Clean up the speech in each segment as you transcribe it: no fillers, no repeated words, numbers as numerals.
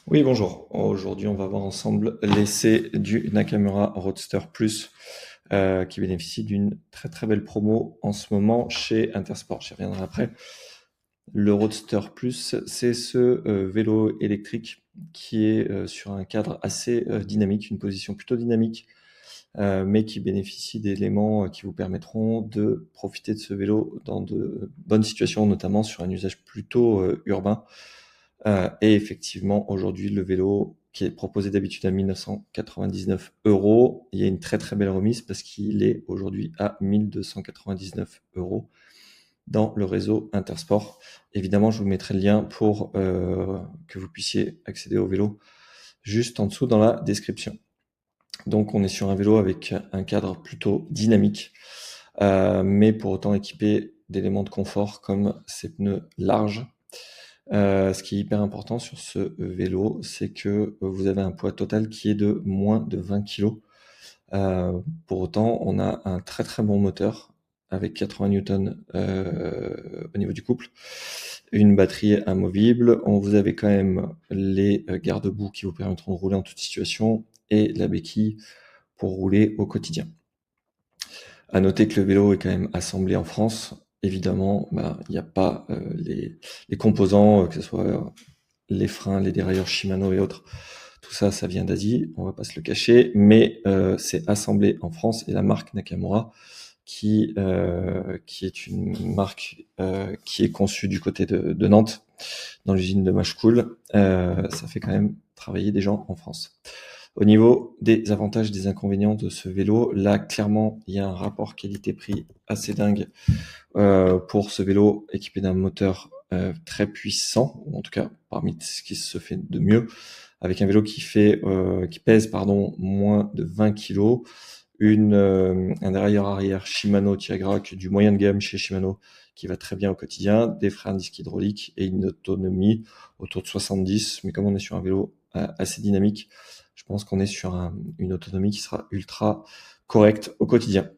Oui, bonjour. Aujourd'hui, on va voir ensemble l'essai du Nakamura Roadster Plus qui bénéficie d'une très très belle promo en ce moment chez Intersport. J'y reviendrai après. Le Roadster Plus, c'est ce vélo électrique qui est sur un cadre assez dynamique, une position plutôt dynamique, mais qui bénéficie d'éléments qui vous permettront de profiter de ce vélo dans de bonnes situations, notamment sur un usage plutôt urbain. Et effectivement, aujourd'hui, le vélo qui est proposé d'habitude à 1999 euros, il y a une très très belle remise parce qu'il est aujourd'hui à 1299 euros dans le réseau Intersport. Évidemment, je vous mettrai le lien pour que vous puissiez accéder au vélo juste en dessous dans la description. Donc, on est sur un vélo avec un cadre plutôt dynamique, mais pour autant équipé d'éléments de confort comme ces pneus larges. Ce qui est hyper important sur ce vélo, c'est que vous avez un poids total qui est de moins de 20 kg. Pour autant, on a un très très bon moteur avec 80 newtons au niveau du couple, une batterie amovible. Vous avez quand même les garde-boue qui vous permettront de rouler en toute situation et la béquille pour rouler au quotidien. À noter que le vélo est quand même assemblé en France. Évidemment, il n'y a pas les composants, que ce soit les freins, les dérailleurs Shimano et autres. Tout ça, ça vient d'Asie, on va pas se le cacher, mais c'est assemblé en France et la marque Nakamura, qui est une marque qui est conçue du côté de Nantes, dans l'usine de Machecoul, ça fait quand même travailler des gens en France. Au niveau des avantages, des inconvénients de ce vélo, là, clairement, il y a un rapport qualité-prix assez dingue pour ce vélo équipé d'un moteur très puissant, ou en tout cas parmi ce qui se fait de mieux, avec un vélo qui pèse moins de 20 kg, un dérailleur arrière Shimano Tiagra qui est du moyen de gamme chez Shimano, qui va très bien au quotidien, des freins à disque hydrauliques et une autonomie autour de 70. Mais comme on est sur un vélo assez dynamique, je pense qu'on est sur une autonomie qui sera ultra correcte au quotidien.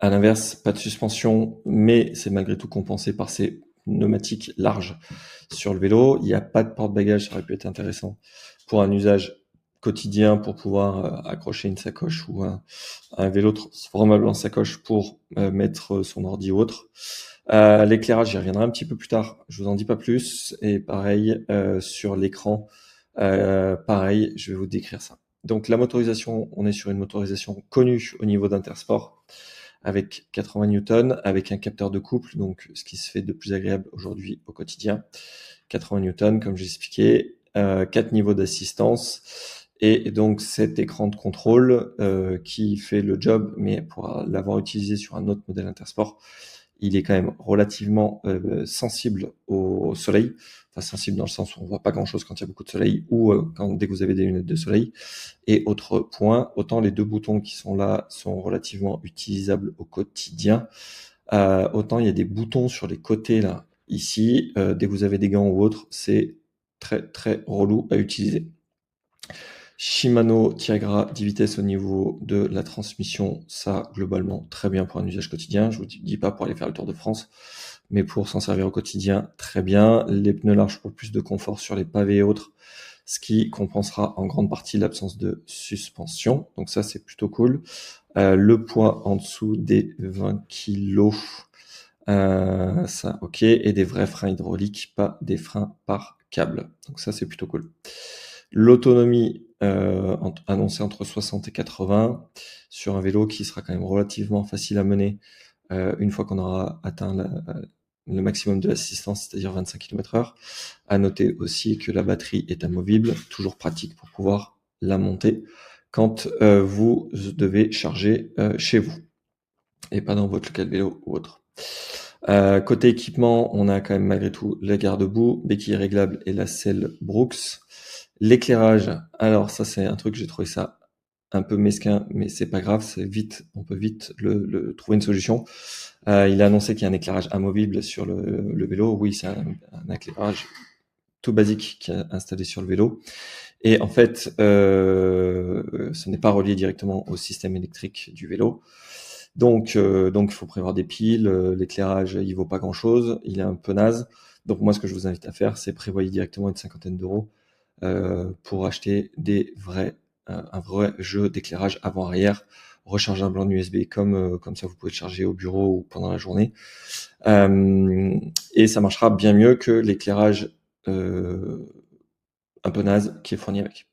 À l'inverse, pas de suspension, mais c'est malgré tout compensé par ces pneumatiques larges sur le vélo. Il n'y a pas de porte-bagages, ça aurait pu être intéressant pour un usage quotidien, pour pouvoir accrocher une sacoche ou un vélo transformable en sacoche pour mettre son ordi ou autre. L'éclairage, j'y reviendrai un petit peu plus tard, je vous en dis pas plus. Et pareil, sur l'écran, pareil, je vais vous décrire ça. Donc la motorisation, on est sur une motorisation connue au niveau d'Intersport, avec 80 newtons, avec un capteur de couple, donc ce qui se fait de plus agréable aujourd'hui au quotidien. 80 newtons, comme j'ai expliqué, 4 niveaux d'assistance, et donc cet écran de contrôle qui fait le job, mais pour l'avoir utilisé sur un autre modèle Intersport, il est quand même relativement sensible au soleil, enfin sensible dans le sens où on voit pas grand chose quand il y a beaucoup de soleil ou dès que vous avez des lunettes de soleil. Et autre point, autant les deux boutons qui sont là sont relativement utilisables au quotidien, autant il y a des boutons sur les côtés là, ici, dès que vous avez des gants ou autre, c'est très très relou à utiliser. Shimano Tiagra 10 vitesses au niveau de la transmission, ça globalement très bien pour un usage quotidien. Je vous dis pas pour aller faire le Tour de France, mais pour s'en servir au quotidien, très bien. Les pneus larges pour plus de confort sur les pavés et autres, ce qui compensera en grande partie l'absence de suspension. Donc ça, c'est plutôt cool. Le poids en dessous des 20 kg, ça, ok. Et des vrais freins hydrauliques, pas des freins par câble. Donc ça, c'est plutôt cool. L'autonomie annoncée entre 60 et 80 sur un vélo qui sera quand même relativement facile à mener une fois qu'on aura atteint le maximum de l'assistance, c'est-à-dire 25 km/h. À noter aussi que la batterie est amovible, toujours pratique pour pouvoir la monter quand vous devez charger chez vous et pas dans votre local vélo ou autre. Côté équipement, on a quand même malgré tout les garde-boue, béquille réglable et la selle Brooks. L'éclairage, alors ça c'est un truc, j'ai trouvé ça un peu mesquin, mais c'est pas grave, on peut vite trouver une solution. Il a annoncé qu'il y a un éclairage amovible sur le vélo. Oui, c'est un éclairage tout basique qui est installé sur le vélo. Et en fait, ce n'est pas relié directement au système électrique du vélo. Donc il faut prévoir des piles. L'éclairage, il vaut pas grand-chose. Il est un peu naze. Donc moi, ce que je vous invite à faire, c'est prévoyer directement une cinquantaine d'euros pour acheter un vrai jeu d'éclairage avant-arrière, rechargeable en USB comme ça vous pouvez le charger au bureau ou pendant la journée. Et ça marchera bien mieux que l'éclairage un peu naze qui est fourni avec.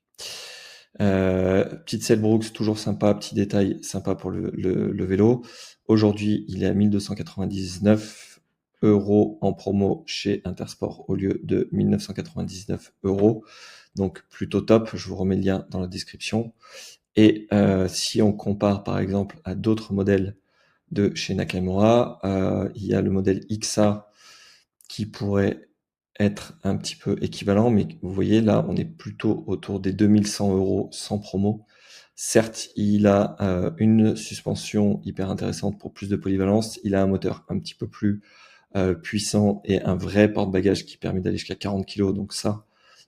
Petite Sellbrooks, toujours sympa, petit détail sympa pour le vélo. Aujourd'hui, il est à 1999 € en promo chez Intersport au lieu de 1999 €. Donc plutôt top, je vous remets le lien dans la description. Et si on compare par exemple à d'autres modèles de chez Nakamura, il y a le modèle XA qui pourrait être un petit peu équivalent, mais vous voyez là, on est plutôt autour des 2100 € sans promo. Certes, il a une suspension hyper intéressante pour plus de polyvalence, il a un moteur un petit peu plus puissant et un vrai porte-bagages qui permet d'aller jusqu'à 40 kg, donc ça,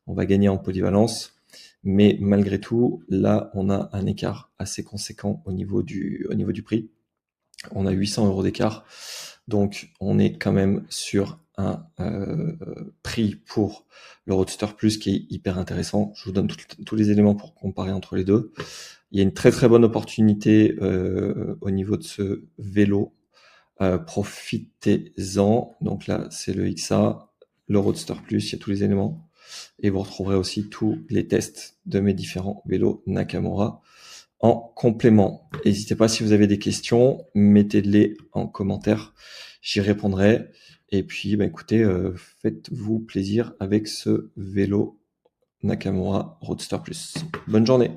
on va gagner en polyvalence. Mais malgré tout, là, on a un écart assez conséquent au niveau du prix. On a 800 € d'écart. Donc, on est quand même sur un prix pour le Roadster Plus qui est hyper intéressant. Je vous donne tous les éléments pour comparer entre les deux. Il y a une très très bonne opportunité au niveau de ce vélo. Profitez-en. Donc là, c'est le XA, le Roadster Plus, il y a tous les éléments. Et vous retrouverez aussi tous les tests de mes différents vélos Nakamura en complément. N'hésitez pas, si vous avez des questions, mettez-les en commentaire, j'y répondrai. Et puis, écoutez, faites-vous plaisir avec ce vélo Nakamura Roadster Plus. Bonne journée.